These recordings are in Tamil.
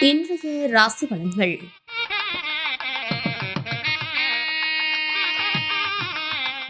இன்றைய ராசி பலன்கள்.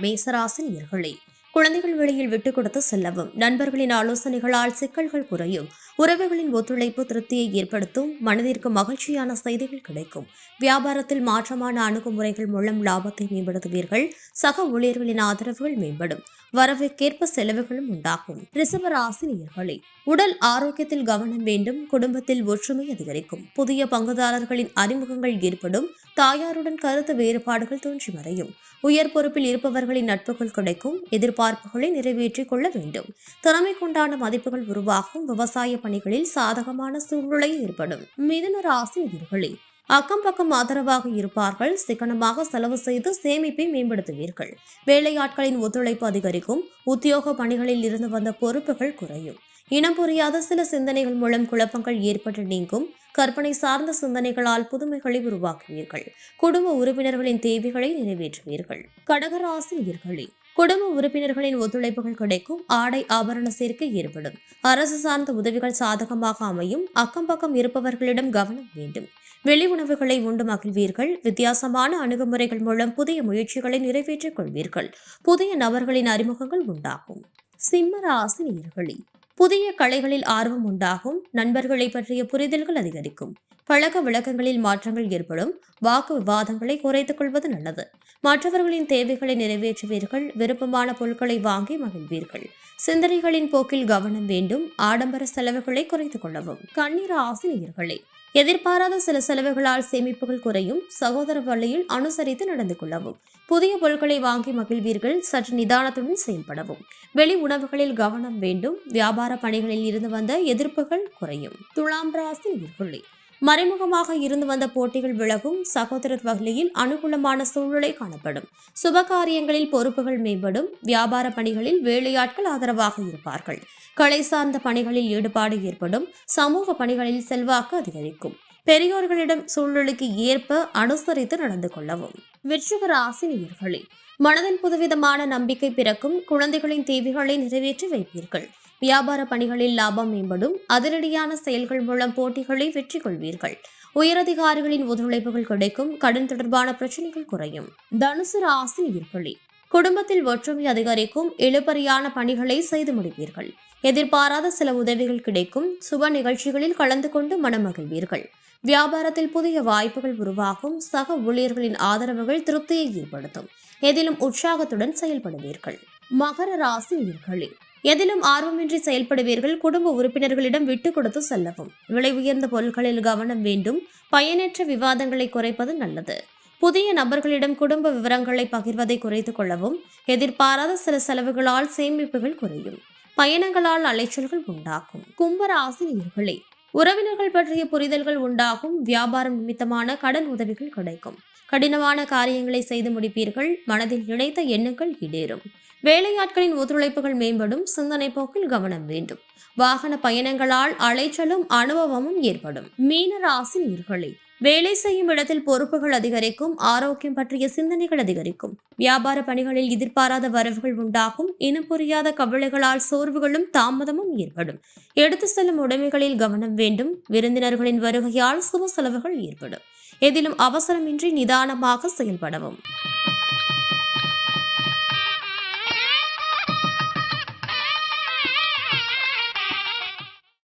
மேசராசி நேயர்களே, குழந்தைகள் வெளியில் விட்டுக் கொடுத்து செல்லவும், நண்பர்களின் ஆலோசனைகளால் சிக்கல்கள் குறையும், உறவுகளின் ஒத்துழைப்பு திருப்தியை ஏற்படுத்தும், மனதிற்கு மகிழ்ச்சியான செய்திகள் கிடைக்கும், வியாபாரத்தில் மாற்றமான அணுகுமுறைகள் மூலம் லாபத்தை மேம்படுத்துவீர்கள், சக ஊழியர்களின் ஆதரவுகள் மேம்படும், வரவுக்கேற்ப செலவுகளும் உண்டாகும். ரிஷப ராசி நேயர்களே, உடல் ஆரோக்கியத்தில் கவனம் வேண்டும், குடும்பத்தில் ஒற்றுமை அதிகரிக்கும், புதிய பங்குதாரர்களின் அறிமுகங்கள் ஏற்படும், தாயாருடன் கருத்து வேறுபாடுகள் தோன்றி மறையும், உயர் பொறுப்பில் இருப்பவர்களின் நட்புகள் கிடைக்கும், எதிர்பார்ப்புகளை நிறைவேற்றிக் கொள்ள வேண்டும், திறமை கொண்டான மதிப்புகள் உருவாகும், விவசாய பணிகளில் சாதகமான சூழ்நிலை ஏற்படும். மிதுன ராசி நேயர்களே, அக்கம் பக்கம் ஆதரவாக இருப்பார்கள், சிக்கனமாக செலவு செய்து சேமிப்பை மேம்படுத்துவீர்கள், வேலையாட்களின் ஒத்துழைப்பு அதிகரிக்கும், உத்தியோக பணிகளில் இருந்து வந்த பொறுப்புகள் குறையும், இனம் புரியாத சில சிந்தனைகள் மூலம் குழப்பங்கள் ஏற்பட்டு நீங்கும், கற்பனை சார்ந்த சிந்தனைகளால் புதுமைகளை உருவாக்குவீர்கள், குடும்ப உறுப்பினர்களின் தேவைகளை நிறைவேற்றுவீர்கள். கடகராசி நேயர்களே, குடும்ப உறுப்பினர்களின் ஒத்துழைப்புகள் கிடைக்கும், ஆடை ஆபரண சேர்க்கை ஏற்படும், அரசு சார்ந்த உதவிகள் சாதகமாக அமையும், அக்கம் பக்கம் இருப்பவர்களிடம் கவனம் வேண்டும், வெளி உணவுகளை உண்டு மகிழ்வீர்கள், வித்தியாசமான அணுகுமுறைகள் மூலம் புதிய முயற்சிகளை நிறைவேற்றிக் கொள்வீர்கள், புதிய நபர்களின் அறிமுகங்கள் உண்டாகும். சிம்ம ராசி நேயர்களே, புதிய கலைகளில் ஆர்வம் உண்டாகும், நண்பர்களை பற்றிய புரிதல்கள் அதிகரிக்கும், பழக்க வழக்கங்களில் மாற்றங்கள் ஏற்படும், வாக்கு விவாதங்களை குறைத்துக் கொள்வது நல்லது, மற்றவர்களின் தேவைகளை நிறைவேற்றுவீர்கள், விருப்பமான பொருட்களை வாங்கி மகிழ்வீர்கள், சிந்தனைகளின் போக்கில் கவனம் வேண்டும், ஆடம்பர செலவுகளை குறைத்துக் கொள்ளவும். கன்னி ராசி நேயர்களே, எதிர்பாராத சில செலவுகளால் சேமிப்புகள் குறையும், சகோதர வழியில் அனுசரித்து நடந்து கொள்ளவும், புதிய பொருட்களை வாங்கி மகிழ்வீர்கள், சற்று நிதானத்துடன் செயல்படவும், வெளி உணவுகளில் கவனம் வேண்டும், வியாபார பணிகளில் இருந்து வந்த எதிர்ப்புகள் குறையும். துலாம் ராசி நேயர்களே, மறைமுகமாக இருந்து வந்த போட்டிகள் விலகும், சகோதர வகையில் அனுகூலமான சூழ்நிலை காணப்படும், சுபகாரியங்களில் பொறுப்புகள் மேம்படும், வியாபார பணிகளில் வேலையாட்கள் ஆதரவாக இருப்பார்கள், கலை சார்ந்த பணிகளில் ஈடுபாடு ஏற்படும், சமூக பணிகளில் செல்வாக்கு அதிகரிக்கும், பெரியோர்களிடம் சூழ்நிலைக்கு ஏற்ப அனுசரித்து நடந்து கொள்ளவும். விருச்சிக ராசி நேயர்களே, மனதில் புதுவிதமான நம்பிக்கை பிறக்கும், குழந்தைகளின் தேவைகளை நிறைவேற்றி வைப்பீர்கள், வியாபார பணிகளில் லாபம் மேம்படும், அதிரடியான செயல்கள் மூலம் போட்டிகளை வெற்றி கொள்வீர்கள், உயரதிகாரிகளின் ஒத்துழைப்புகள் கிடைக்கும், கடன் தொடர்பான பிரச்சனைகள் குறையும். தனுசு ராசி நேயர்களே, குடும்பத்தில் ஒற்றுமை அதிகரிக்கும், இழுபறியான பணிகளை செய்து முடிப்பீர்கள், எதிர்பாராத சில உதவிகள் கிடைக்கும், சுப நிகழ்ச்சிகளில் கலந்து கொண்டு மனமகிழ்வீர்கள், வியாபாரத்தில் புதிய வாய்ப்புகள் உருவாகும், சக ஊழியர்களின் ஆதரவுகள் திருப்தியை ஏற்படுத்தும், எதிலும் உற்சாகத்துடன் செயல்படுவீர்கள். மகர ராசி நேயர்களே, எதிலும் ஆர்வமின்றி செயல்படுவீர்கள், குடும்ப உறுப்பினர்களிடம் விட்டுக் கொடுத்து செல்லவும், விலை உயர்ந்த பொருட்களில் கவனம் வேண்டும், பயனற்ற விவாதங்களை குறைப்பது நல்லது, புதிய நபர்களிடம் குடும்ப விவரங்களை பகிர்வதை குறைத்துக் கொள்ளவும், எதிர்பாராத சில செலவுகளால் சேமிப்புகள் குறையும், பயணங்களால் அலைச்சல்கள் உண்டாகும். கும்பராசி நேயர்களே, உறவினர்கள் பற்றிய புரிதல்கள் உண்டாகும், வியாபாரம் நிமித்தமான கடன் உதவிகள் கிடைக்கும், கடினமான காரியங்களை செய்து முடிப்பீர்கள், மனதில் நினைத்த எண்ணங்கள் ஈடேறும், வேலையாட்களின் ஒத்துழைப்புகள் மேம்படும், சிந்தனை போக்கில் கவனம் வேண்டும், வாகன பயணங்களால் அலைச்சலும் அனுபவமும் ஏற்படும். மீன ராசி நேயர்களே, வேலை செய்யும் இடத்தில் பொறுப்புகள் அதிகரிக்கும், ஆரோக்கியம் பற்றிய சிந்தனைகள் அதிகரிக்கும், வியாபார பணிகளில் எதிர்பாராத வரவுகள் உண்டாகும், இனம் புரியாத கவலைகளால் சோர்வுகளும் தாமதமும் ஏற்படும், எடுத்து செல்லும் உடைமைகளில் கவனம் வேண்டும், விருந்தினர்களின் வருகையால் சுப செலவுகள் ஏற்படும், எதிலும் அவசரமின்றி நிதானமாக செயல்படவும்.